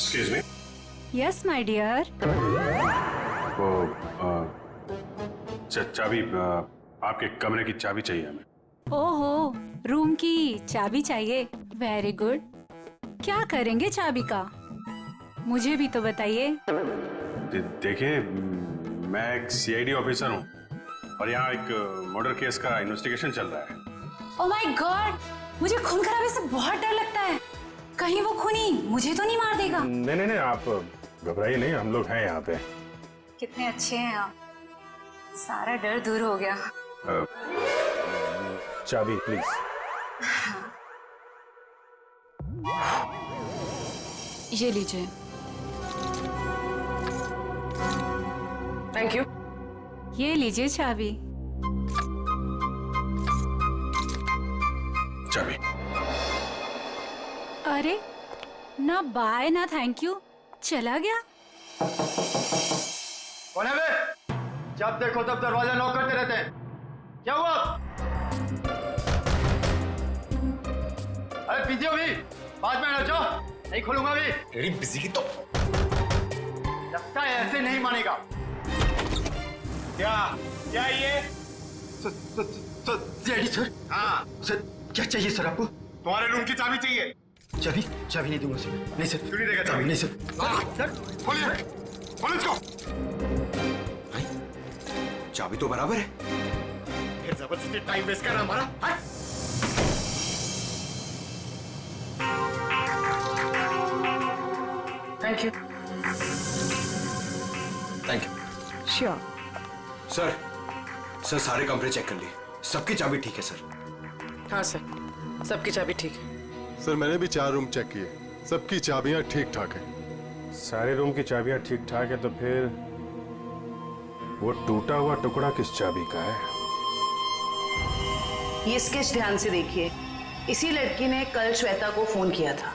Excuse me. Yes my dear. वो चाबी, आपके कमरे की चाबी चाहिए हमें। ओहो, रूम की चाबी चाहिए। Very good. क्या करेंगे चाबी का, मुझे भी तो बताइए। देखिए, मैं एक सीआईडी ऑफिसर हूँ और यहाँ एक मर्डर केस का इन्वेस्टिगेशन चल रहा है। ओह माय गॉड, मुझे खून खराबे से बहुत डर लगता है। कहीं वो खूनी मुझे तो नहीं मार देगा। नहीं नहीं नहीं, आप घबराइए नहीं, हम लोग हैं यहाँ पे। कितने अच्छे हैं आप, सारा डर दूर हो गया। चाबी प्लीज। ये लीजिए। Thank you. ये लीजिए चाबी। चाबी। अरे ना बाय ना थैंक यू, चला गया। कौन है बे? जब देखो तब दरवाजा नॉक करते रहते हैं, क्या हुआ? अरे बिजी हो भी, बाद में आ जाओ, नहीं खोलूंगा भी। तेरी बिजी की तो लगता है ऐसे नहीं मानेगा। क्या क्या ये? सर सर, हाँ, सर क्या चाहिए सर आपको? तुम्हारे रूम की चाबी चाहिए। चाबी? चाबी नहीं दूंगा सर। नहीं सर। क्यों नहीं देगा चाबी? नहीं सर। सर खोलिए, खोलो इसको। भाई चाबी तो बराबर है, फिर जबरदस्ती टाइम वेस्ट कर रहा हमारा। हाँ? Thank you. Thank you. Sure. Sir सारे कमरे चेक कर लिए, सबकी चाबी ठीक है सर। हाँ सर, सबकी चाबी ठीक है। सर मैंने भी 4 रूम चेक किए, सबकी चाबियां ठीक ठाक हैं। सारे रूम की चाबियां ठीक ठाक है, तो फिर वो टूटा हुआ टुकड़ा किस चाबी का है? ये स्केच ध्यान से देखिए। इसी लड़की ने कल श्वेता को फोन किया था।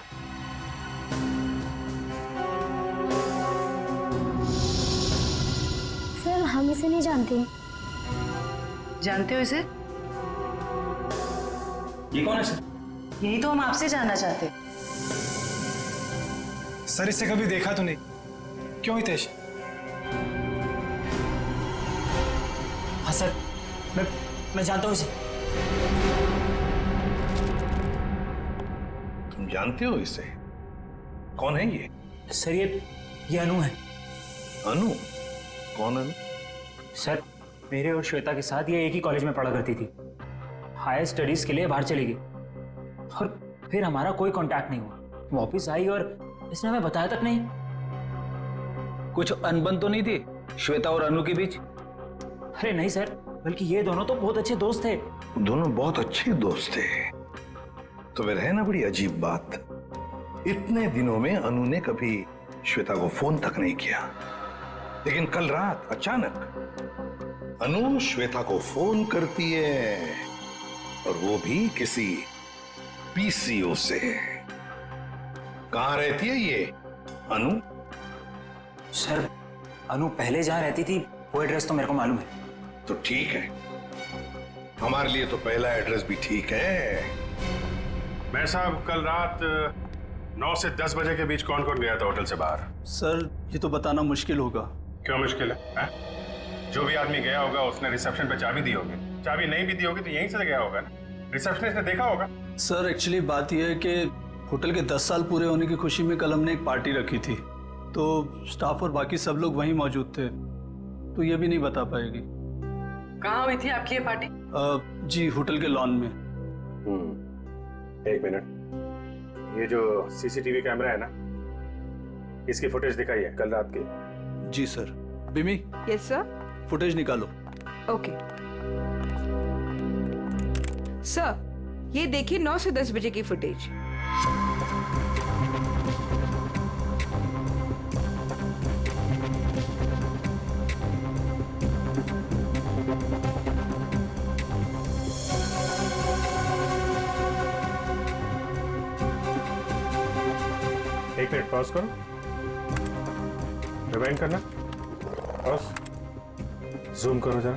सर हम इसे नहीं जानते। जानते हो इसे? ये कौन है सर? यही तो हम आपसे जानना चाहते हैं। सर इससे कभी देखा तो नहीं। क्यों हितेश? हाँ सर, मैं जानता हूँ इसे। तुम जानते हो इसे? कौन है ये? सर ये अनु है। अनु? कौन अनु? सर मेरे और श्वेता के साथ ये एक ही कॉलेज में पढ़ा करती थी। हायर स्टडीज के लिए बाहर चली गई और फिर हमारा कोई कांटेक्ट नहीं हुआ। वापस आई और इसने हमें बताया तक नहीं। कुछ अनबन तो नहीं थी श्वेता और अनु के बीच? अरे नहीं सर, बल्कि ये दोनों तो बहुत अच्छे दोस्त थे। दोनों बहुत अच्छे दोस्त थे। तो फिर है ना बड़ी अजीब बात, इतने दिनों में अनु ने कभी श्वेता को फोन तक नहीं किया, लेकिन कल रात अचानक अनु श्वेता को फोन करती है, और वो भी किसी पीसीओ से। कहां रहती है ये अनु? सर अनु पहले जहां रहती थी वो एड्रेस तो मेरे को मालूम है। तो ठीक है, हमारे लिए तो पहला एड्रेस भी ठीक है। मैं साहब, कल रात 9 से 10 बजे के बीच कौन कौन गया था होटल से बाहर? सर ये तो बताना मुश्किल होगा। क्यों मुश्किल है? जो भी आदमी गया होगा उसने रिसेप्शन पे चाबी दी होगी, चाबी नहीं भी दी होगी तो यहीं से गया होगा ना, रिसेप्शनिस्ट ने देखा होगा। सर एक्चुअली बात यह है कि होटल के 10 साल पूरे होने की खुशी में कल हमने एक पार्टी रखी थी, तो स्टाफ और बाकी सब लोग वहीं मौजूद थे, तो ये भी नहीं बता पाएगी। कहाँ हुई थी आपकी ये पार्टी? जी होटल के लॉन में। एक मिनट, ये जो सीसीटीवी कैमरा है ना, इसकी फुटेज दिखाइए कल रात की। जी सर। बिमी? Yes sir. फुटेज निकालो। ओके सर, ये देखिए 9 से 10 बजे की फुटेज। एक मिनट पॉज करो, रिवाइंड करना, पॉज, जूम करो जरा।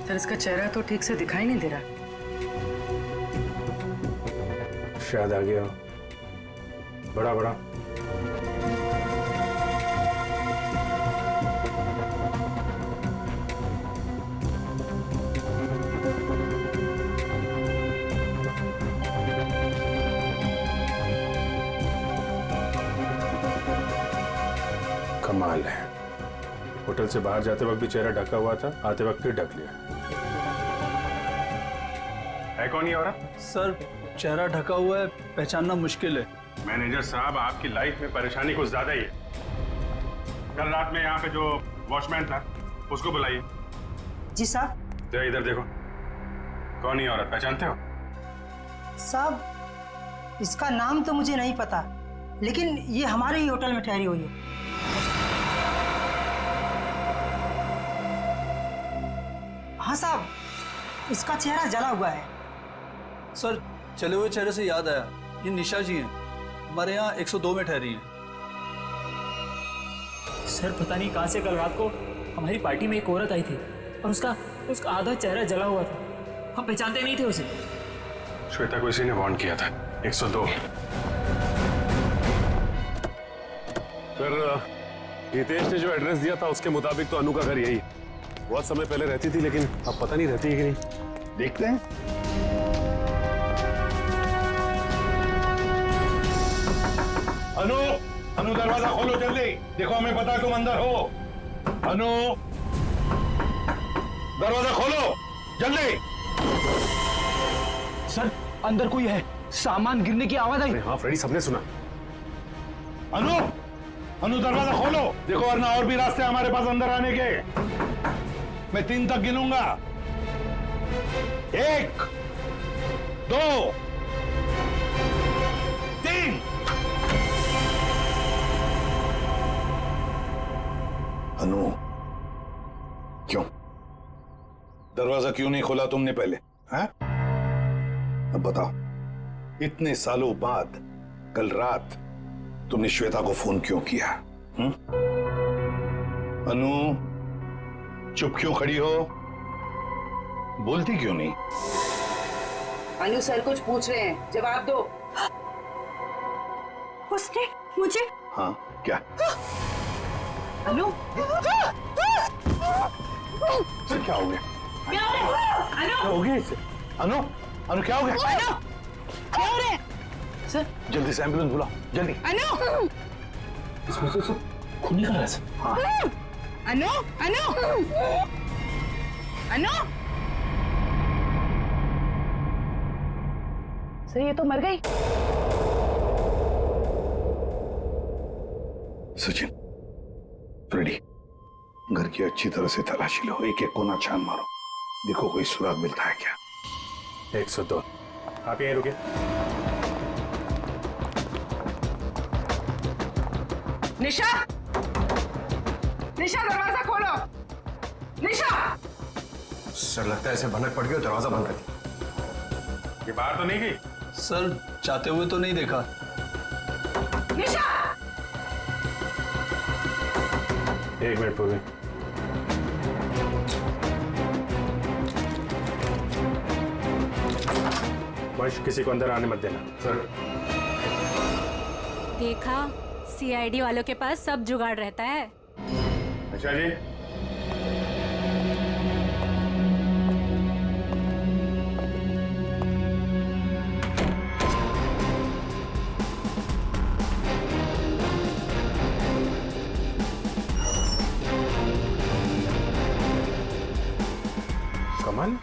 सर इसका चेहरा तो ठीक से दिखाई नहीं दे रहा। शायद आ गया हो। बड़ा बड़ा। कमाल है, होटल से बाहर जाते वक्त भी चेहरा ढका हुआ था, आते वक्त फिर ढक लिया। है कौन ये औरत? सर चेहरा ढका हुआ है, पहचानना मुश्किल है। मैनेजर साहब, आपकी लाइफ में परेशानी कुछ ज्यादा ही है। कल रात में यहाँ पे जो वॉचमैन था उसको बुलाइए। जी साहब। तो इधर देखो, कौन ये औरत, पहचानते हो? साहब इसका नाम तो मुझे नहीं पता, लेकिन ये हमारे ही होटल में ठहरी हुई है। हाँ साहब, इसका चेहरा जला हुआ है। सर चले हुए चेहरे से याद आया, ये निशा जी हैं, हमारे यहाँ 102 में ठहरी हैं। सर पता नहीं कहाँ से कल रात को हमारी पार्टी में एक औरत आई थी और उसका आधा चेहरा जला हुआ था। हम पहचानते नहीं थे उसे। श्वेता को इसी ने वार्न किया था, 102। फिर हितेश ने जो एड्रेस दिया था उसके मुताबिक तो अनु का घर यही है। बहुत समय पहले रहती थी, लेकिन अब पता नहीं रहती है कि नहीं। देखते हैं। अनु, अनु दरवाजा खोलो जल्दी, देखो हमें पता है तुम अंदर हो। अनु दरवाजा खोलो जल्दी। सर अंदर कोई है, सामान गिरने की आवाज आई। हाँ फ्रेडी, सबने सुना। अनु, अनु दरवाजा खोलो, देखो वरना और भी रास्ते हमारे पास अंदर आने के। मैं 3 तक गिनूंगा। 1 2 3। अनु, क्यों दरवाजा क्यों नहीं खोला तुमने पहले? हैं? अब बताओ, इतने सालों बाद कल रात तुमने श्वेता को फोन क्यों किया? अनु, चुप क्यों खड़ी हो? बोलती क्यों नहीं? अनु सर कुछ पूछ रहे हैं, जवाब दो। उसने मुझे। हाँ क्या? अनु सर क्या हो गया? क्या हो गया इसे? अनु, अनु क्या हो गया? क्या हो रहा है? सर जल्दी से एम्बुलेंस बुलाओ, जल्दी। अनु, इसमें से खून निकल रहा है सर। हाँ। अनु, अनु, अनु। सर ये तो मर गई। सचिन, फ्रेडी, घर की अच्छी तरह से तलाशी लो, एक एक कोना छान मारो, देखो कोई सुराग मिलता है क्या। 102। आप यहीं रुके। निशा, निशा दरवाजा खोलो। निशा। सर लगता है ऐसे भनक पड़ गई और दरवाजा बंद कर दिया। ये बाहर तो नहीं गई? सर जाते हुए तो नहीं देखा। निशा। 1 मिनट पूर्वी। वंश, किसी को अंदर आने मत देना। सर देखा, सीआईडी वालों के पास सब जुगाड़ रहता है। अच्छा जी, कमाल,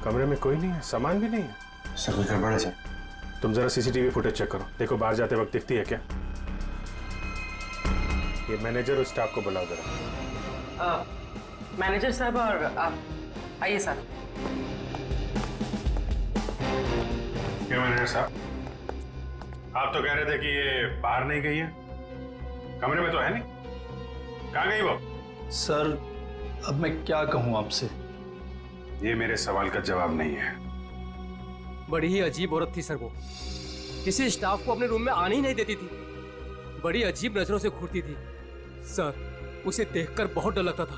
कमरे में कोई नहीं है, सामान भी नहीं है। सर कुछ गड़बड़ है सर। तुम जरा सीसीटीवी फुटेज चेक करो, देखो बाहर जाते वक्त दिखती है क्या। ये मैनेजर और स्टाफ को बुलाओ जरा। मैनेजर साहब और आप आइए सर। क्यों मैनेजर साहब, आप तो कह रहे थे कि ये बाहर नहीं गई है, कमरे में तो है नहीं, कहाँ गई वो? सर अब मैं क्या कहूँ आपसे? ये मेरे सवाल का जवाब नहीं है। बड़ी ही अजीब औरत थी सर वो, किसी स्टाफ को अपने रूम में आने ही नहीं देती थी, बड़ी अजीब नजरों से घूरती थी सर, उसे देखकर बहुत डर लगता था।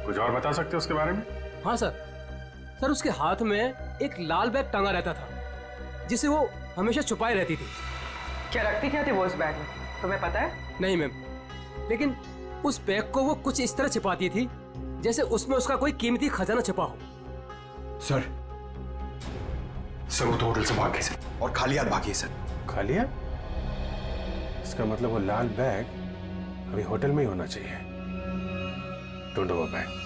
कुछ और बता सकते हो उसके बारे में? हाँ सर, उसके हाथ में एक लाल बैग टंगा रहता था जिसे वो हमेशा छुपाए रहती थी। क्या रखती क्या थी वो उस बैग में, तुम्हें पता है? नहीं मैम, लेकिन उस बैग को वो कुछ इस तरह छिपाती थी जैसे उसमें उसका कोई कीमती खजाना छिपा हो। सर वो तो होटल से भाग गई सर, और खाली हाथ भागी है सर। खाली है? इसका मतलब वो लाल बैग अभी होटल में ही होना चाहिए। ढूंढो वो बैग।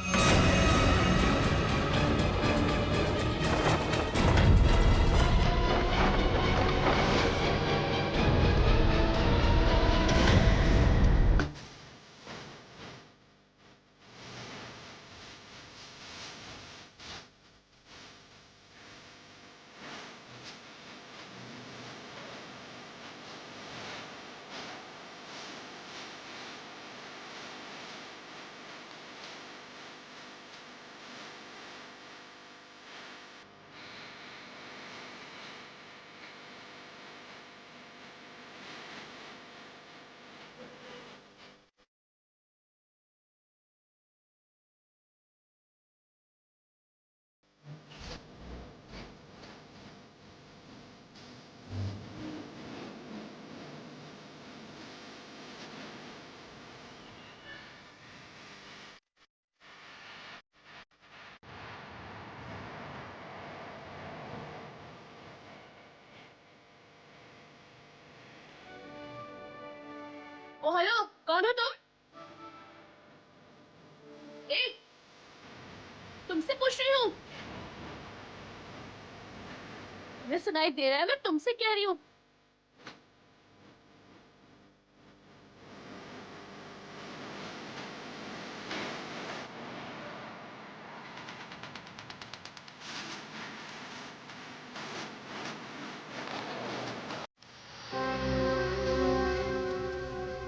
ओ हेलो, कौन हो तुम? तुमसे पूछ रही हूँ। मुझे सुनाई दे रहा है, मैं तुमसे कह रही हूँ।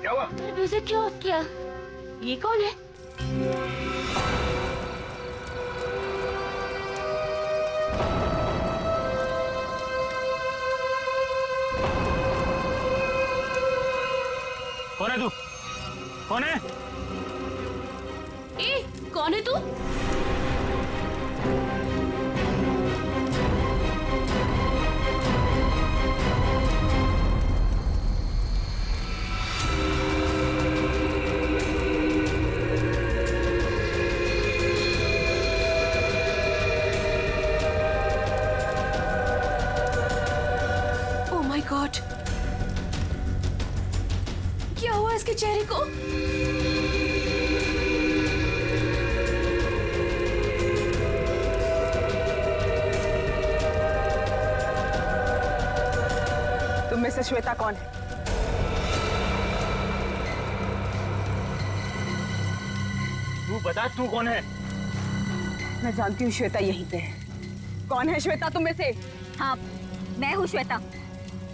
क्या हुआ? म्यूजिक क्यों ऑफ किया? ये कौन है? कौन है तू? कौन है? कौन है तू? ओह माय गॉड, क्या हुआ इसके चेहरे को? तुम में से श्वेता कौन है? तू बता, तू कौन है? मैं जानती हूँ श्वेता यहीं पे है। कौन है श्वेता तुम में से? हाँ, मैं हूँ श्वेता।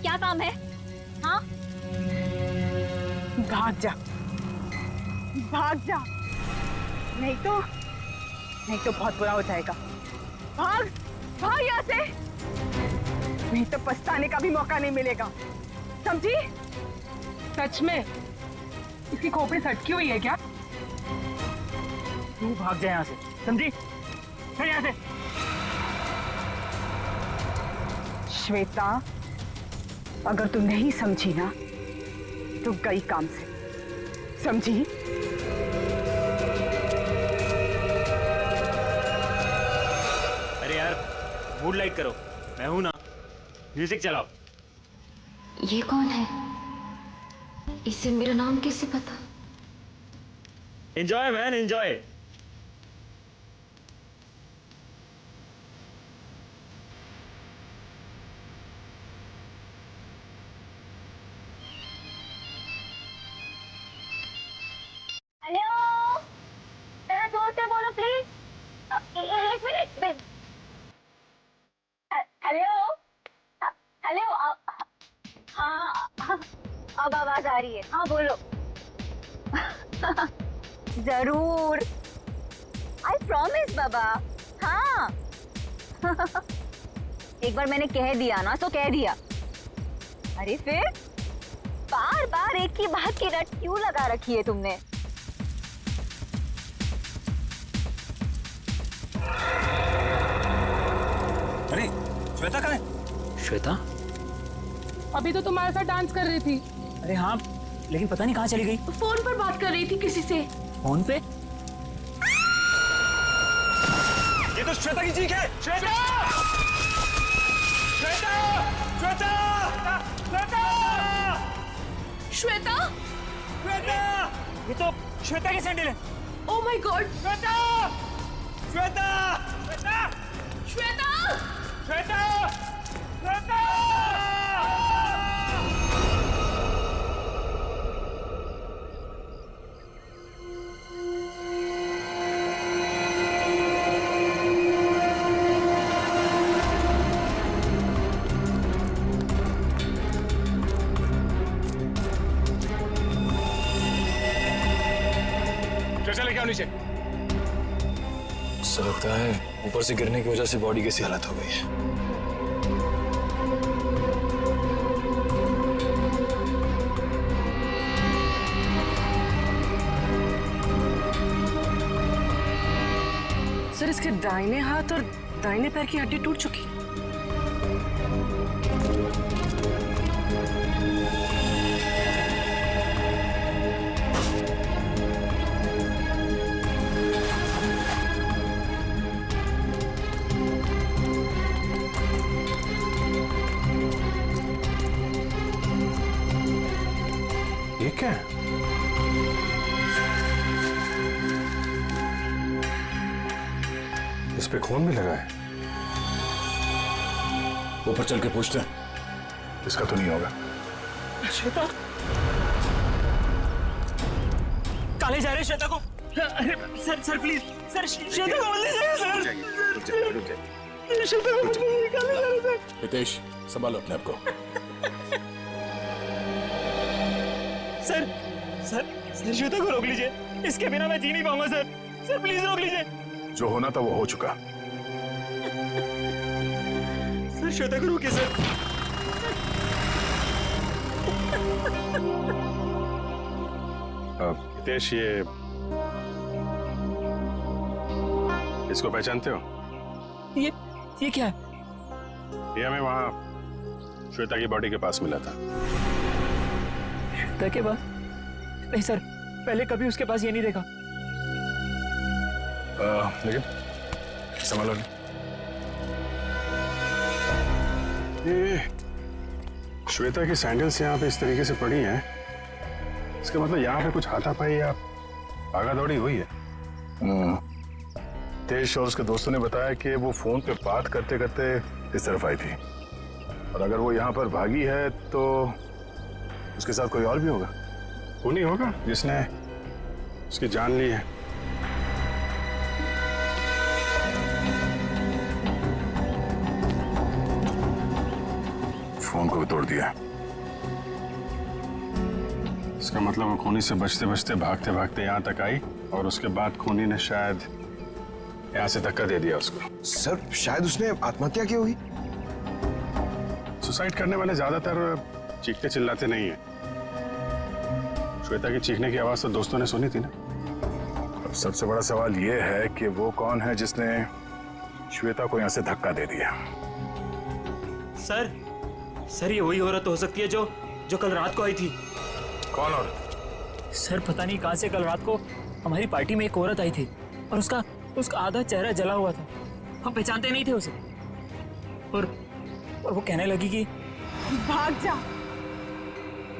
क्या काम है? हाँ? भाग जा, भाग जा, नहीं तो बहुत बुरा हो जाएगा। भाग, भाग यहाँ से, नहीं तो पछताने का भी मौका नहीं मिलेगा, समझी? सच में इसकी खोपड़ी सटकी हुई है क्या? तू भाग जा यहाँ से, समझी? चल यहाँ से। श्वेता, अगर तू नहीं समझी ना तो गई काम से, समझी? अरे यार, मूड लाइट करो, मैं हूं ना। म्यूजिक चलाओ। ये कौन है? इसे मेरा नाम कैसे पता? Enjoy man, enjoy. हेलो, मेरा दोस्त है, बोलो प्लीज। एक मिनट। हेलो, हेलो, हाँ, अब आवाज आ रही है। हाँ बोलो। जरूर, आई प्रॉमिस बाबा। हाँ। एक बार मैंने कह दिया ना तो कह दिया। अरे फिर बार बार एक ही बात की रट क्यों लगा रखी है तुमने? अरे श्वेता कहाँ है? श्वेता? अभी तो तुम्हारे साथ डांस कर रही थी। अरे हाँ, लेकिन पता नहीं कहाँ चली गई। फोन पर बात कर रही थी किसी से। फोन पे? ये तो श्वेता की चीख है। श्वेता! श्वेता! श्वेता! श्वेता! श्वेता? श्वेता! ये तो श्वेता की सैंडल है। Oh my God. Shweta! Shweta! Shweta! Shweta! Shweta! Shweta! चले क्या नीचे? ऐसा लगता है ऊपर से गिरने की वजह से बॉडी कैसी हालत हो गई है। सर इसके दाहिने हाथ और दाहिने पैर की हड्डी टूट चुकी। ये क्या है? इस पे खून भी लगा है। ऊपर चल के पूछते हैं। इसका तो नहीं होगा। श्वेता काले जा रहे श्वेता को। अरे सर प्लीज सर, श्वेता को मत ले जाइए सर। रुक जाइए। श्वेता को मत ले जाइए सर। हितेश संभालो अपने आप को। सर सर सर श्वेता को रोक लीजिए, इसके बिना मैं जी नहीं पाऊंगा सर। सर प्लीज रोक लीजिए। जो होना था वो हो चुका। सर श्वेता को रोकिए सर। हितेश, ये इसको पहचानते हो? ये क्या है? ये हमें वहां श्वेता की बॉडी के पास मिला था। श्वेता के पास? नहीं सर, पहले कभी उसके पास ये नहीं देखा। लेकिन संभालो। ये श्वेता की सैंडल्स यहाँ पे इस तरीके से पड़ी हैं, इसका मतलब यहाँ पे कुछ हाथापाई या भागा दौड़ी हुई है। तेज और उसके दोस्तों ने बताया कि वो फोन पे बात करते करते इस तरफ आई थी, और अगर वो यहाँ पर भागी है तो उसके साथ कोई और भी होगा। खूनी होगा जिसने उसकी जान ली है। फोन को भी तोड़ दिया। इसका मतलब वो खूनी से बचते बचते भागते भागते यहाँ तक आई, और उसके बाद खूनी ने शायद यहाँ से धक्का दे दिया उसको। सर शायद उसने आत्महत्या की होगी। सुसाइड करने वाले ज्यादातर चीखते चिल्लाते नहीं है। श्वेता की चीखने की आवाज तो दोस्तों ने सुनी थी ना। अब सबसे बड़ा सवाल ये है कि वो कौन है जिसने श्वेता को यहाँ से धक्का दे दिया। सर ये वही औरत हो सकती है जो कल रात को आई थी। कौन औरत? सर पता नहीं कहां से कल रात को हमारी पार्टी में एक औरत आई थी, और उसका आधा चेहरा जला हुआ था। हम पहचानते नहीं थे उसे, और वो कहने लगी कि भाग जा,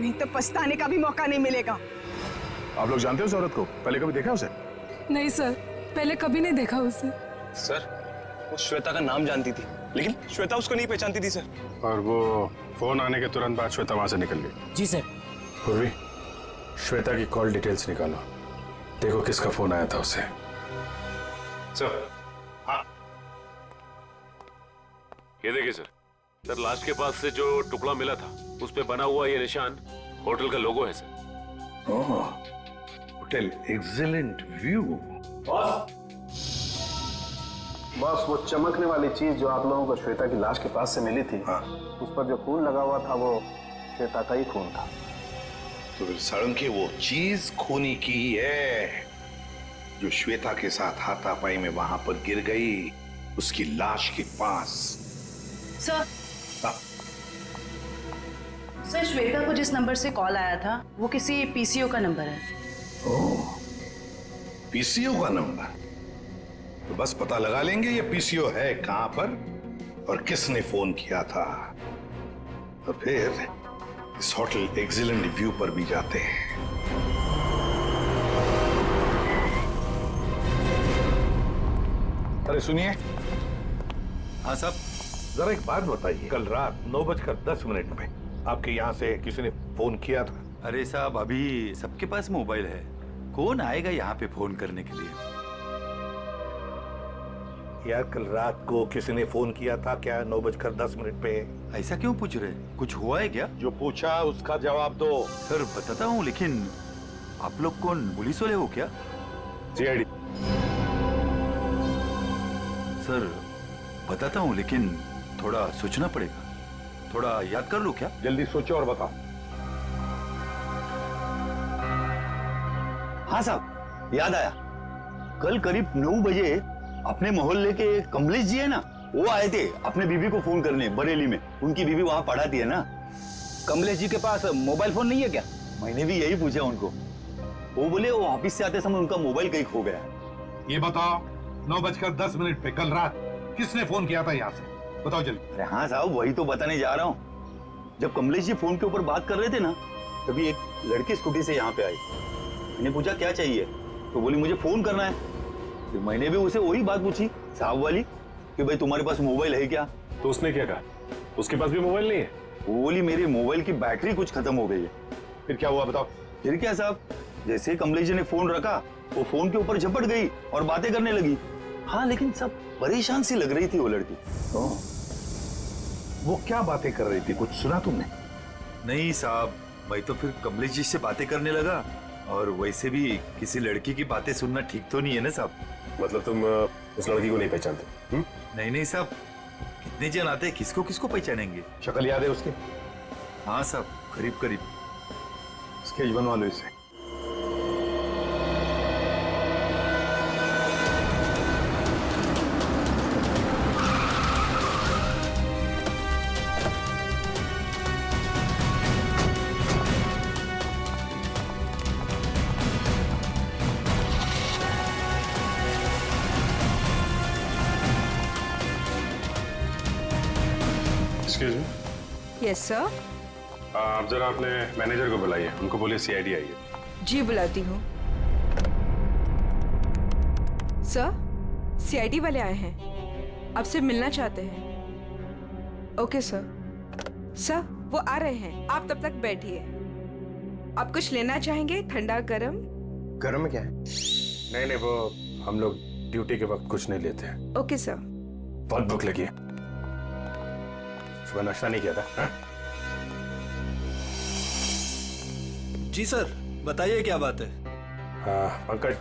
नहीं तो पछताने का भी मौका नहीं मिलेगा। आप लोग जानते हो उस औरत को? पहले कभी देखा उसे? नहीं सर, पहले कभी नहीं देखा उसे। सर वो श्वेता का नाम जानती थी, लेकिन श्वेता उसको नहीं पहचानती थी सर। और वो फोन आने के तुरंत बाद श्वेता वहां से निकल गई। जी सर। पूर्वी, श्वेता की कॉल डिटेल्स निकालो, देखो किसका फोन आया था उसे। सर हाँ, ये देखिए सर, लाश के पास से जो टुकड़ा मिला था उस पे बना हुआ ये निशान होटल का लोगो है सर। Hotel excellent view. बस वो चमकने वाली चीज जो आप लोगों को श्वेता की लाश के पास से मिली थी, उस पर जो खून लगा हुआ था वो श्वेता का ही खून था। तो फिर साळुंखे वो चीज खूनी की ही है जो श्वेता के साथ हाथापाई में वहां पर गिर गई, उसकी लाश के पास। सर, सर, श्वेता को जिस नंबर से कॉल आया था वो किसी पीसीओ का नंबर है। ओह, पीसीओ का नंबर? तो बस पता लगा लेंगे ये पीसीओ है कहां पर और किसने फोन किया था। तो फिर इस होटल एक्सीलेंट व्यू पर भी जाते हैं। अरे सुनिए। हाँ साहब। जरा एक बात बताइए, कल रात 9:10 पे आपके यहाँ से किसी ने फोन किया था? अरे साहब, अभी सबके पास मोबाइल है, कौन आएगा यहाँ पे फोन करने के लिए? यार कल रात को किसी ने फोन किया था क्या 9:10 पे? ऐसा क्यों पूछ रहे? कुछ हुआ है क्या? जो पूछा उसका जवाब दो। सर बताता हूँ, लेकिन आप लोग कौन, पुलिस वाले हो क्या? सीआईडी। सर बताता हूँ, लेकिन थोड़ा सोचना पड़ेगा, थोड़ा याद कर लो क्या? जल्दी सोचो और बताओ। हाँ साहब, याद आया। कल करीब 9 बजे अपने मोहल्ले के कमलेश जी है ना, वो आए थे अपने बीबी को फोन करने बरेली में। उनकी बीबी वहां पढ़ाती है ना। कमलेश जी के पास मोबाइल फोन नहीं है क्या? मैंने भी यही पूछा उनको। वो बोले वो ऑफिस से आते समय उनका मोबाइल कहीं खो गया। ये बताओ, 9:10 पे कल रात किसने फोन किया था यहाँ से? बताओ जल्दी। अरे हाँ साहब, वही तो बताने जा रहा हूँ। जब कमलेश जी फोन के ऊपर बात कर रहे थे ना, तभी एक लड़की स्कूटी से यहाँ पे आई। मैंने पूछा क्या चाहिए, तो बोली मुझे फोन करना है। फिर मैंने भी उसे वही बात पूछी साहब वाली कि भाई तुम्हारे पास मोबाइल है क्या? तो उसने क्या कहा? उसके पास भी मोबाइल नहीं है? वो बोली मेरे मोबाइल की बैटरी कुछ खत्म हो गई है। फिर क्या हुआ बताओ? फिर क्या साहब, जैसे ही कमलेश जी ने फोन रखा, वो फोन के ऊपर झपट गई और बातें करने लगी। हाँ, लेकिन सब परेशान सी लग रही थी वो लड़की। वो क्या बातें कर रही थी, कुछ सुना तुमने? नहीं साहब, मैं तो फिर कमलेश जी से बातें करने लगा, और वैसे भी किसी लड़की की बातें सुनना ठीक तो नहीं है ना साहब। मतलब तुम उस लड़की को नहीं पहचानते? नहीं नहीं साहब, कितने जन आते हैं, किसको किसको पहचानेंगे? शक्ल याद है उसकी? हाँ साहब, करीब करीब। स्केच बनवा लो इसे। Excuse me. Yes sir. आप जरा अपने मैनेजर को बुलाइए, उनको बोलिए सीआईडी आई है। जी बुलाती हूँ। सर, सीआईडी वाले आए हैं, आपसे मिलना चाहते हैं। Okay sir. सर वो आ रहे हैं, आप तब तक बैठिए। आप कुछ लेना चाहेंगे, ठंडा गरम? गरम में क्या है? नहीं नहीं, वो हम लोग ड्यूटी के वक्त कुछ नहीं लेते हैं। Okay sir. बहुत भूख लगी है, सुबह नाश्ता नहीं किया था। हा? जी सर, बताइए क्या बात है? पंकज,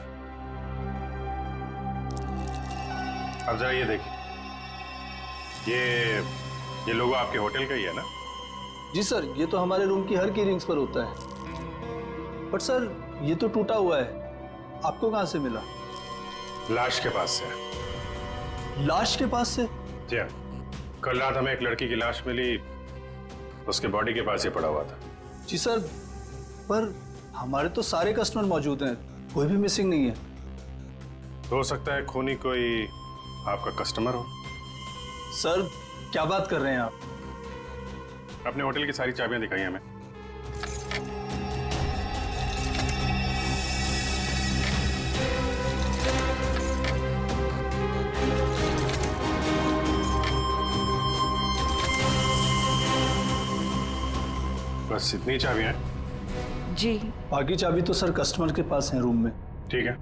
अब जरा ये देखिए, ये लोगो आपके होटल का ही है ना? जी सर, ये तो हमारे रूम की हर की रिंग्स पर होता है। बट सर, ये तो टूटा हुआ है, आपको कहां से मिला? लाश के पास से। लाश के पास से? जी हाँ, कल रात हमें एक लड़की की लाश मिली, उसके बॉडी के पास ही पड़ा हुआ था। जी सर, पर हमारे तो सारे कस्टमर मौजूद हैं, कोई भी मिसिंग नहीं है। हो सकता है खूनी कोई आपका कस्टमर हो। सर क्या बात कर रहे हैं आप? अपने होटल की सारी चाबियां दिखाई हमें। बस इतनी चाबियां हैं? जी। बाकी चाबी तो सर कस्टमर के पास है रूम में। ठीक है,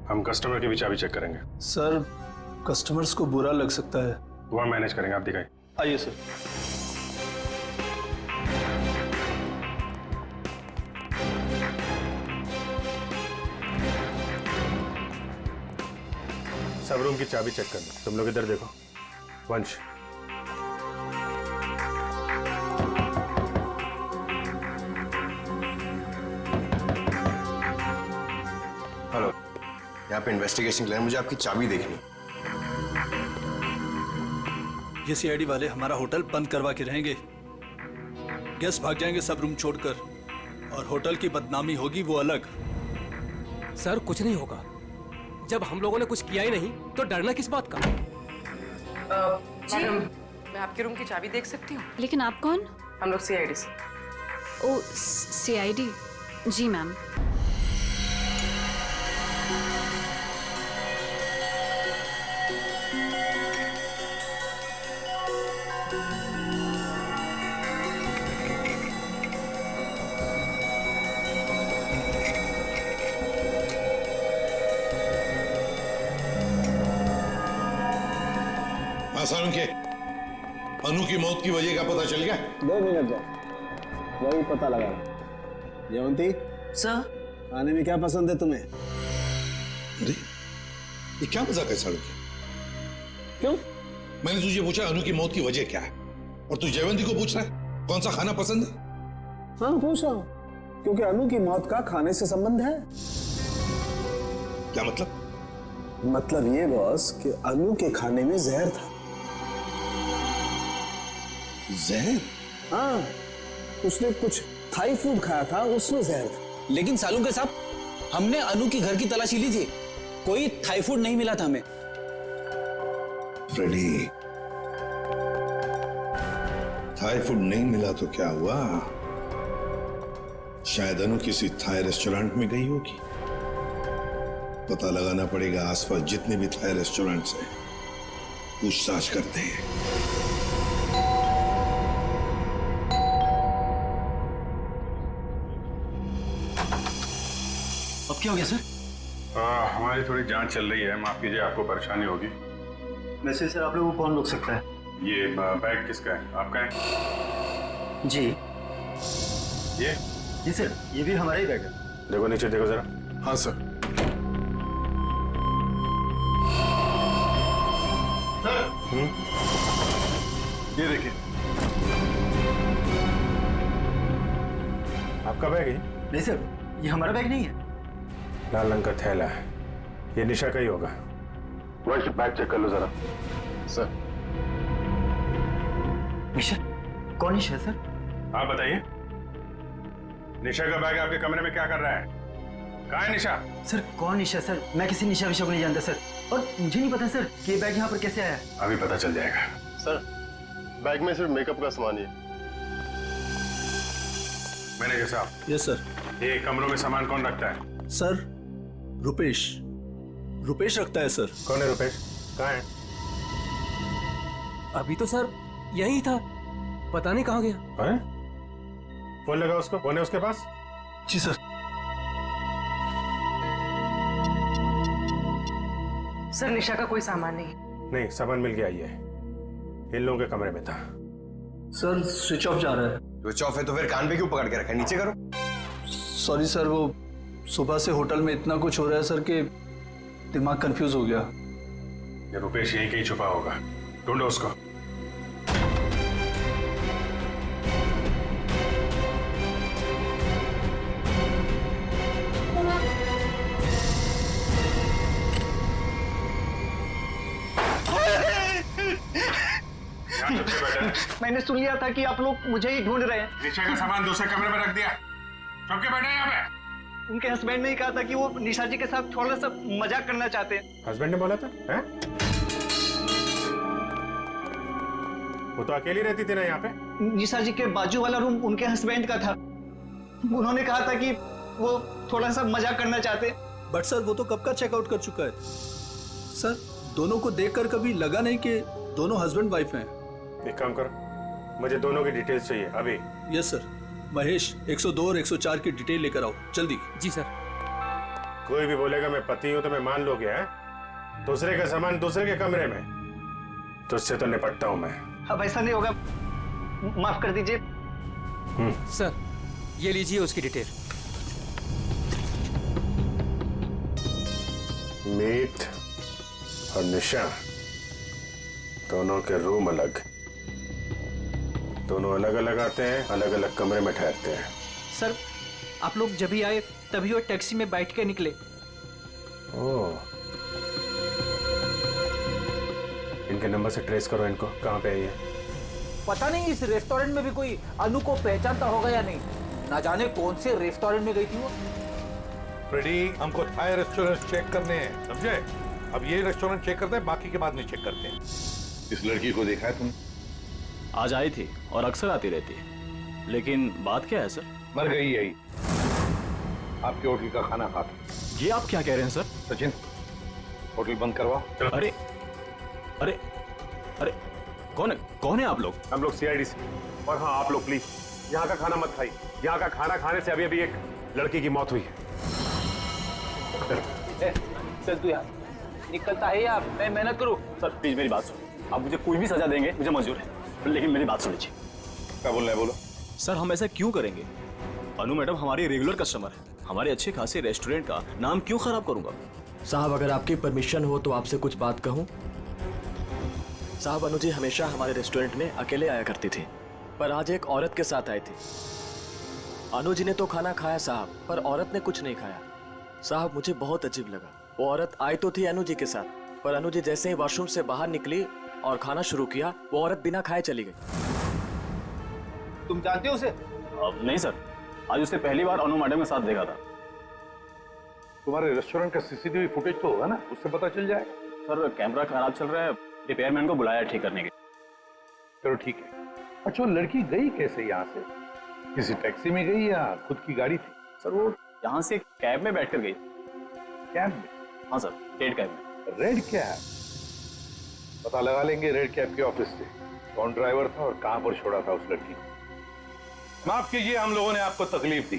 हम कस्टमर की भी चाबी चेक करेंगे। सर कस्टमर्स को बुरा लग सकता है। वह मैनेज करेंगे, आप दिखाइए। आइए सर। सब रूम की चाबी चेक कर लो। तुम लोग इधर देखो। वंश, हेलो, यहाँ पे इन्वेस्टिगेशन के लिए मुझे आपकी चाबी देखनी। ये सीआईडी वाले हमारा होटल बंद करवा के रहेंगे। गेस्ट भाग जाएंगे सब रूम छोड़कर, और होटल की बदनामी होगी वो अलग। सर कुछ नहीं होगा, जब हम लोगों ने कुछ किया ही नहीं तो डरना किस बात का? मैडम, मैं आपके रूम की चाबी देख सकती हूँ? लेकिन आप कौन? हम लोग सीआईडी से। ओ सीआईडी, जी मैम। आसान के अनु की मौत की वजह का पता चल गया? 2 मिनट जाओ, वही पता लगा। जयवंती सर, खाने में क्या पसंद है तुम्हें? अरे ये क्या मजाक है साड़ू? क्यों? मैंने तुझे पूछा अनु की मौत की वजह क्या है, और तू जयवंती को पूछ रहा है कौन सा खाना पसंद है? हाँ पूछ रहा हूं, क्योंकि अनु की मौत का खाने से संबंध है। क्या मतलब? मतलब ये बॉस कि अनु के खाने में जहर था। जहर? हाँ, उसने कुछ थाई फूड खाया था, उसमें जहर था। लेकिन सालुंके साहब, हमने अनु की घर की तलाशी ली थी, कोई थाई फूड नहीं मिला था हमें। फ्रेडी, थाई फूड नहीं मिला तो क्या हुआ? शायद अनु किसी थाई रेस्टोरेंट में गई होगी। पता लगाना पड़ेगा आसपास जितने भी थाई रेस्टोरेंट्स हैं, पूछताछ करते हैं। अब क्या हो गया सर? हमारी थोड़ी जांच चल रही है, माफ कीजिए आपको परेशानी होगी। वैसे सर आप लोगों को कौन रोक सकता है? ये बैग किसका है? आपका है? जी ये? जी सर, ये भी हमारा ही बैग है। देखो नीचे देखो जरा। हाँ सर। ये देखिए, आपका बैग है? नहीं सर, ये हमारा बैग नहीं है। लाल रंग का थैला है, ये निशा का ही होगा। वही बैग चेक कर लो जरा। सर। निशा? कौन निशा सर? आप बताइए, निशा का बैग आपके कमरे में क्या कर रहा है? कहाँ है निशा? सर कौन निशा सर? मैं किसी निशा विशा को नहीं जानता सर, और मुझे नहीं पता सर कि ये बैग यहाँ पर कैसे आया। अभी पता चल जाएगा। सर, बैग में सिर्फ मेकअप का सामान ही है। मैनेजर साहब। Yes sir. ये कमरों में सामान कौन रखता है? सर रुपेश रखता है सर। कौन है रुपेश? कहाँ है? अभी तो सर यही था, पता नहीं कहाँ गया। है? फोन लगा उसको, फोन है उसके पास? जी सर। सर निशा का कोई सामान नहीं। नहीं, सामान मिल गया, ये इन लोगों के कमरे में था। सर स्विच ऑफ जा रहा है। स्विच ऑफ है तो फिर कान पे क्यों पकड़ के रखा है? नीचे करो। सॉरी सर, वो सुबह से होटल में इतना कुछ हो रहा है सर कि दिमाग कंफ्यूज हो गया। ये रुपेश यहीं कहीं छुपा होगा, ढूंढो उसको। मैंने सुन लिया था कि आप लोग मुझे ही ढूंढ रहे हैं। निशा का सामान दूसरे कमरे में रख दिया, चुप के बैठे यहाँ पे। उनके हस्बैंड ने ही कहा था कि वो निशा जी के साथ थोड़ा सा मजाक करना चाहते हैं। हस्बैंड ने बोला था? हैं? वो तो अकेली रहती थी ना यहाँ पे। निशा जी के बाजू वाला रूम उनके हस्बैंड का था, उन्होंने कहा था कि वो थोड़ा सा मजाक करना चाहते। बट सर वो तो कब का चेकआउट कर चुका है सर। दोनों को देखकर कभी लगा नहीं कि दोनों हस्बैंड वाइफ हैं। एक काम करो, मुझे दोनों की डिटेल्स चाहिए अभी। Yes sir. महेश 102 और 104 की डिटेल लेकर आओ जल्दी। जी सर। कोई भी बोलेगा मैं पति हूं तो मैं मान लोगे? हैं? दूसरे का सामान दूसरे के कमरे में, तो उससे तो निपटता हूं मैं। अब ऐसा नहीं होगा, माफ कर दीजिए। सर ये लीजिए उसकी डिटेल। मीत और निशा दोनों के रूम अलग, दोनों अलग अलग आते हैं, अलग अलग कमरे में ठहरते हैं। सर आप लोग जब ही आए तभी वो टैक्सी में बैठ के निकले। ओह, इनके नंबर से ट्रेस करो इनको, कहाँ पे है ये? पता नहीं इस रेस्टोरेंट में भी कोई अनु को पहचानता होगा या नहीं। ना जाने कौन से रेस्टोरेंट में गई थी वो। फ्रेडी, हमको थाई रेस्टोरेंट चेक करने हैं, समझे? अब ये रेस्टोरेंट चेक करते हैं, बाकी के बाद में चेक करते हैं। इस लड़की को देखा है तुमने? आज आई थी और अक्सर आती रहती है, लेकिन बात क्या है सर? मर गई यही, आपके होटल का खाना खाता। ये आप क्या कह रहे हैं सर? सचिन, होटल बंद करवाओ। अरे अरे अरे कौन है आप लोग? हम लोग सीआईडी से। और हाँ, आप लोग प्लीज यहाँ का खाना मत खाइए। यहाँ का खाना खाने से अभी एक लड़की की मौत हुई है। चल तू यार निकलता है या मैं मेहनत करूं? सर प्लीज मेरी बात सुनो। आप मुझे कोई भी सजा देंगे, मुझे मंजूर है, लेकिन मेरी बात सुन लीजिए। क्या बोलना है बोलो। सर हम ऐसा क्यों करेंगे? अनु मैडम हमारी रेगुलर कस्टमर है, हमारे अच्छे खासे रेस्टोरेंट का नाम क्यों खराब करूंगा? साहब अगर आपकी परमिशन हो तो आपसे कुछ बात कहूं। साहब अनु जी हमेशा हमारे रेस्टोरेंट में अकेले आया करती थी, पर आज एक औरत के साथ आई थी। अनु जी ने तो खाना खाया साहब, पर औरत ने कुछ नहीं खाया। साहब मुझे बहुत अजीब लगा। वो औरत आई तो थी अनु जी के साथ, पर अनु जी जैसे ही वॉशरूम से बाहर निकली और खाना शुरू किया, वो औरत बिना खाए चली गई। तुम जानते हो उसे? नहीं सर, आज उसने पहली बार अनु मैडम के साथ देखा था। तुम्हारे रेस्टोरेंट का सीसीटीवी फुटेज तो होगा ना, उससे पता चल जाएगा। सर कैमरा खराब चल रहा है, रिपेयरमैन को बुलाया ठीक करने के। चलो ठीक है। अच्छा वो लड़की गई कैसे यहाँ से? किसी टैक्सी में गई या खुद की गाड़ी थी? सर वो यहाँ से कैब में बैठकर गई। कैब में? हाँ सर, रेड कैब में। Red cab? पता लगा लेंगे रेड कैब के ऑफिस से कौन ड्राइवर था और कहां पर छोड़ा था उस लड़की को। माफ कीजिए, हम लोगों ने आपको तकलीफ दी।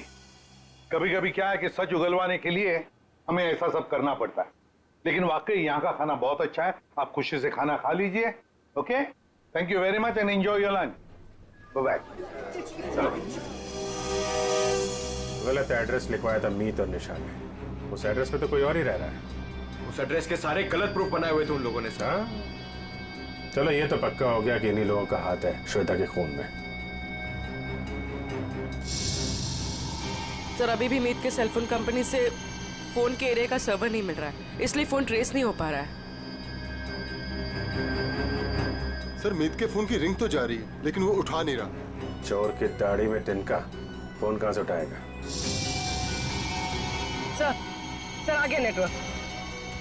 कभी कभी क्या है कि सच उगलवाने के लिए हमें ऐसा सब करना पड़ता है, लेकिन वाकई यहाँ का खाना बहुत अच्छा है। आप खुशी से खाना खा लीजिए। Okay, thank you very much and enjoy your lunch. Bye. गलत एड्रेस लिखवाया था मीत और निशा ने। उस एड्रेस पे तो कोई और ही रह रहा है। उस एड्रेस के सारे गलत प्रूफ बनाए हुए थे उन लोगों ने सर। चलो ये तो पक्का हो गया कि इन्हीं लोगों का हाथ है श्वेता के खून में। सर अभी भी मीत के सेलफोन कंपनी से फोन के एरिया का सर्वर नहीं मिल रहा है, इसलिए फोन ट्रेस नहीं हो पा रहा है। सर मीत के फोन की रिंग तो जा रही है, लेकिन वो उठा नहीं रहा। चोर की दाढ़ी में तिनका, फोन कहां से उठाएगा? सर आ गया नेटवर्क।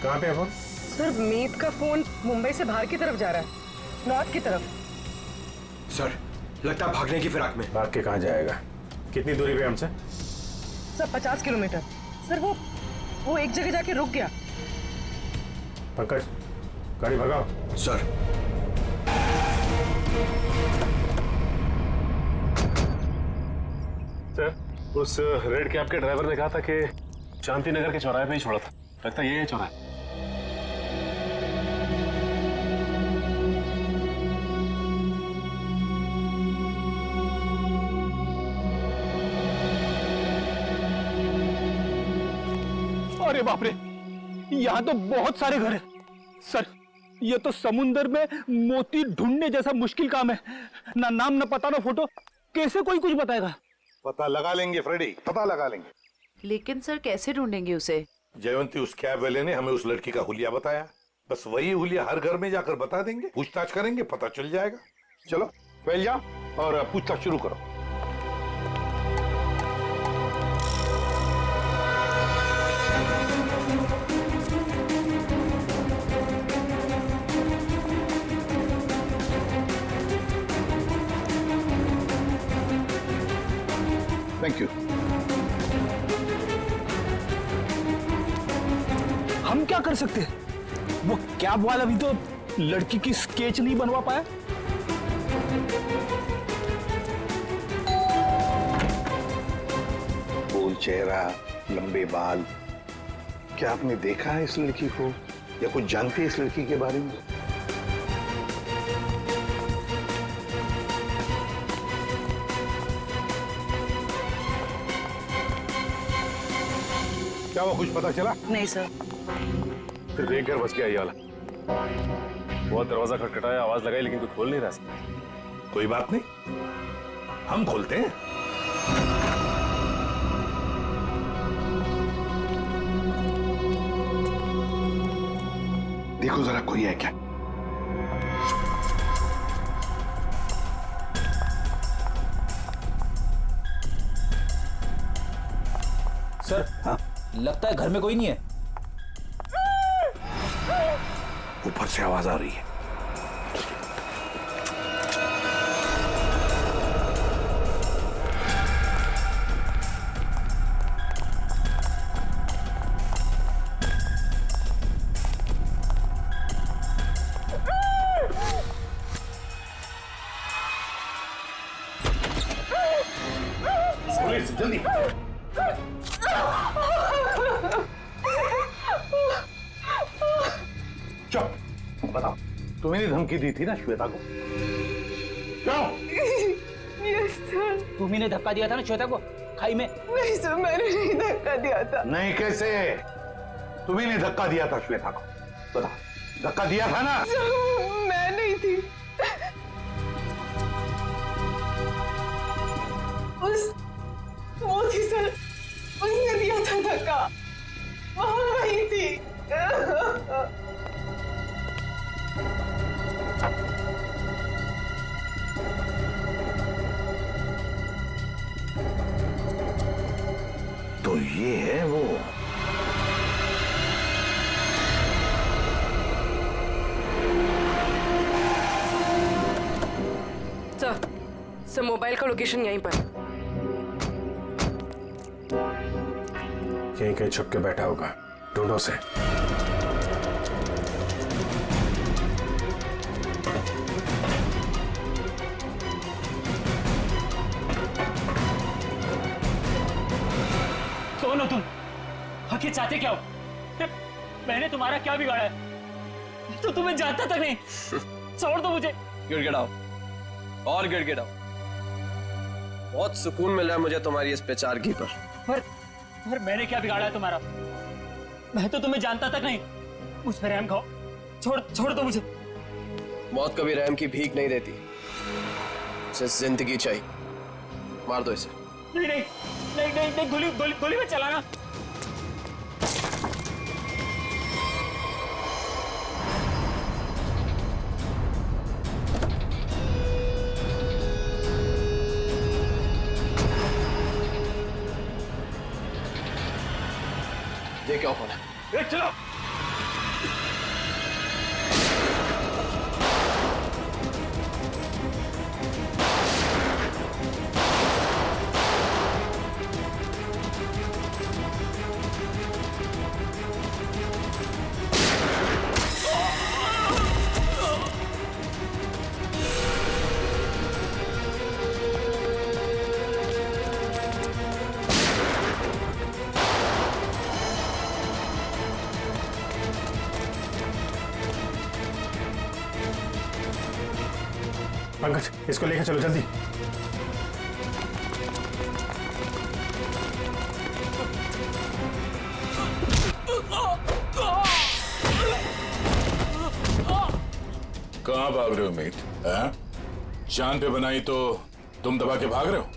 कहां पे है फोन? सर मीत का फोन मुंबई से बाहर की तरफ जा रहा है, नॉर्थ की तरफ। सर लगता है भागने की फिराक में। भाग के कहां जाएगा? कितनी दूरी पे हमसे? Sir 50 kilometre. सर वो एक जगह जाके रुक गया। पंकज गाड़ी भगाओ। सर सर उस रेड कैब के ड्राइवर ने कहा था कि शांति नगर के चौराहे पे ही छोड़ा था। लगता है ये है चौराहा। अरे बाप रे, यहाँ तो बहुत सारे घर हैं। सर ये तो समुंदर में मोती ढूंढने जैसा मुश्किल काम है। ना नाम ना पता ना फोटो, कैसे कोई कुछ बताएगा? पता लगा लेंगे फ्रेडी, पता लगा लेंगे। लेकिन सर कैसे ढूंढेंगे उसे? जयवंती उस कैब वाले ने हमें उस लड़की का हुलिया बताया, बस वही हुलिया हर घर में जाकर बता देंगे, पूछताछ करेंगे, पता चल जाएगा। चलो फैल जाओ और पूछताछ शुरू करो। Thank you. हम क्या कर सकते हैं? वो कैब वाला भी तो लड़की की स्केच नहीं बनवा पाया। गोल चेहरा, लंबे बाल, क्या आपने देखा है इस लड़की को या कुछ जानते हैं इस लड़की के बारे में? क्या वो कुछ पता चला? नहीं सर। फिर देख कर बच गया ये वाला। बहुत दरवाजा खटखटाया, आवाज लगाई, लेकिन कोई खोल नहीं रहा। कोई बात नहीं, हम खोलते हैं। देखो जरा कोई है क्या? सर हाँ? लगता है घर में कोई नहीं है। ऊपर से आवाज आ रही है। जल्दी चुप, बताओ तुम्हें धमकी दी थी ना श्वेता को? क्यों? Yes sir. तुम्ही ने धक्का दिया था ना श्वेता को खाई में? नहीं सर, मैंने नहीं धक्का दिया था। नहीं कैसे? तुम्ही ने धक्का दिया था श्वेता को, बताओ। धक्का दिया था ना? मैं नहीं थी। वो थी सर, उसने दिया था धक्का, वहां वही थी। तो ये है वो। सर मोबाइल का लोकेशन यहीं पर। यहीं कहीं छुप के बैठा होगा, ढूंढो से। कौन हो तुम? आखिर चाहते क्या हो? मैंने तुम्हारा क्या बिगाड़ा है? तो तुम्हें जानता तक नहीं। छोड़ दो मुझे। गिड़गिड़ाओ और गिड़गिड़ाओ। बहुत सुकून मिल रहा है मुझे तुम्हारी इस बेचारगी पर। पर मैंने क्या बिगाड़ा है तुम्हारा? मैं तो तुम्हें जानता तक नहीं। मुझ पर रहम खाओ, छोड़ दो मुझे। मौत कभी रहम की भीख नहीं देती, उसे जिंदगी चाहिए। मार दो इसे। नहीं, गोली में चलाना। ये क्या कौन है? चलो। पंकज, इसको लेकर चलो जल्दी। कहाँ भाग रहे हो मीत? जान पे बनाई तो तुम दबा के भाग रहे हो?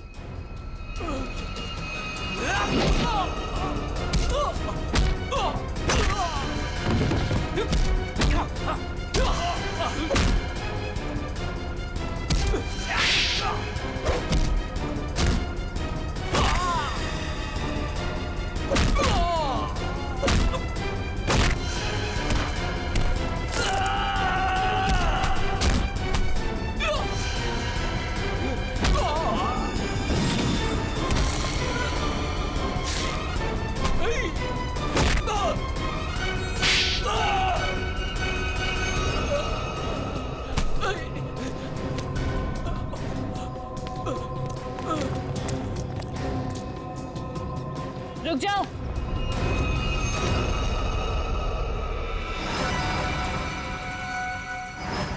रुक जाओ।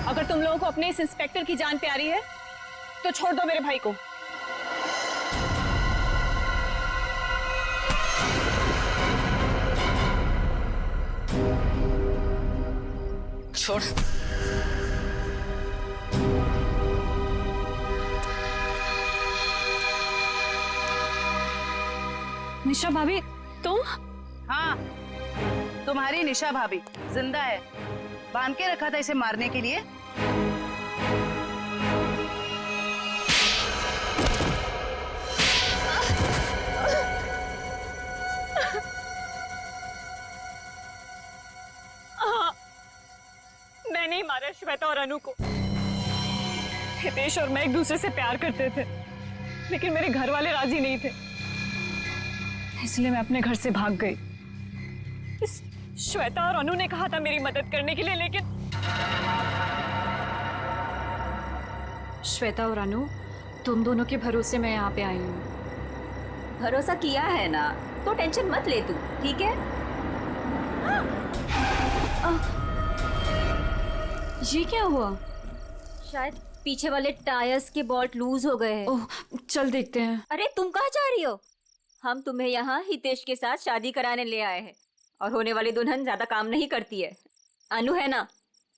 अगर तुम लोगों को अपने इस इंस्पेक्टर की जान प्यारी है तो छोड़ दो मेरे भाई को। छोड़। निशा भाभी, तुम? हाँ, तुम्हारी निशा भाभी जिंदा है। बांध के रखा था इसे मारने के लिए। और अनु को। हितेश और मैं एक दूसरे से प्यार करते थे, लेकिन मेरे घर वाले राजी नहीं थे, इसलिए मैं अपने घर से भाग गई। इस श्वेता और अनु ने कहा था मेरी मदद करने के लिए, लेकिन श्वेता और अनु, तुम दोनों के भरोसे मैं यहाँ पे आई हूँ। भरोसा किया है ना, तो टेंशन मत ले तू, ठीक है? ये क्या हुआ? शायद पीछे वाले टायर्स के बोल्ट लूज हो गए हैं। ओह, चल देखते हैं। अरे तुम कहाँ जा रही हो? हम तुम्हें यहाँ हितेश के साथ शादी कराने ले आए हैं, और होने वाली दुल्हन ज्यादा काम नहीं करती है। अनु है ना,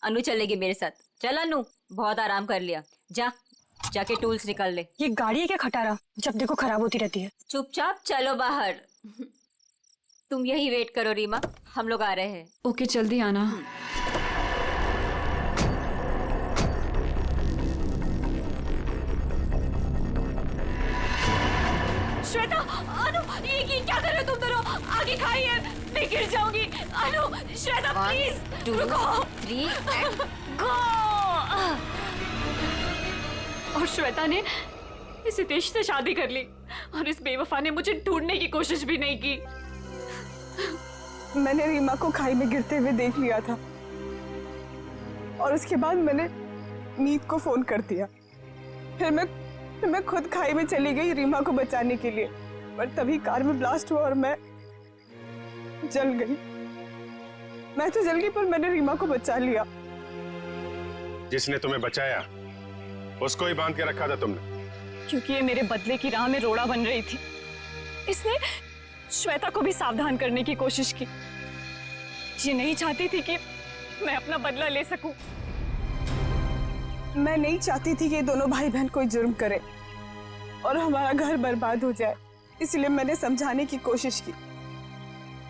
अनु चलेगी मेरे साथ। चल अनु, बहुत आराम कर लिया, जाके टूल्स निकाल ले। ये गाड़ी है क्या खटारा, जब देखो खराब होती रहती है। चुपचाप चलो बाहर। तुम यही वेट करो रीमा, हम लोग आ रहे हैं। ओके, जल्दी आना। श्वेता, अनु, ये क्या कर रहे हो तुम दोनों? आगे खाइए, मैं गिर जाऊंगी। अनु, श्वेता प्लीज रुको। 3 गो। और श्वेता ने इस हितेश से शादी कर ली, और इस बेवफा ने मुझे ढूंढने की कोशिश भी नहीं की। मैंने रीमा को खाई में गिरते हुए देख लिया था, और उसके बाद मैंने मीत को फोन कर दिया। फिर मैं खुद खाई में चली गई रीमा को बचाने के लिए, पर तभी कार में ब्लास्ट हुआ और मैं जल गई। मैं तो जल गई, पर मैंने रीमा को बचा लिया। जिसने तुम्हें बचाया उसको ही बांध के रखा था तुमने, क्योंकि ये मेरे बदले की राह में रोड़ा बन रही थी। इसने श्वेता को भी सावधान करने की कोशिश की। ये नहीं चाहती थी कि मैं अपना बदला ले सकूं। मैं नहीं चाहती थी कि ये दोनों भाई बहन कोई जुर्म करे और हमारा घर बर्बाद हो जाए, इसलिए मैंने समझाने की कोशिश की,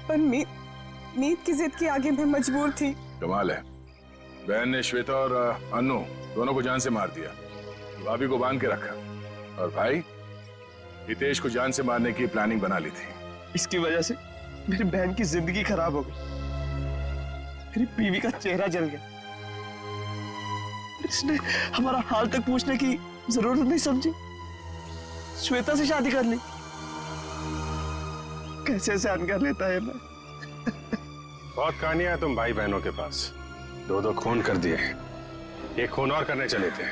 पर मीत की जिद के आगे मैं मजबूर थी। कमाल है, बहन ने श्वेता और अनु दोनों को जान से मार दिया, भाभी को बांध के रखा, और भाई हितेश को जान से मारने की प्लानिंग बना ली थी। इसकी वजह से मेरी बहन की जिंदगी खराब हो गई, मेरी बीवी का चेहरा जल गया। इसने हमारा हाल तक पूछने की जरूरत नहीं समझी, श्वेता से शादी कर ली। कैसे सहन कर लेता है मैं। बहुत कहानियां हैं तुम भाई बहनों के पास, 2 खून कर दिए, एक खून और करने चले थे।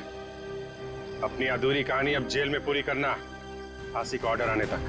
अपनी अधूरी कहानी अब जेल में पूरी करना, फांसी का ऑर्डर आने तक।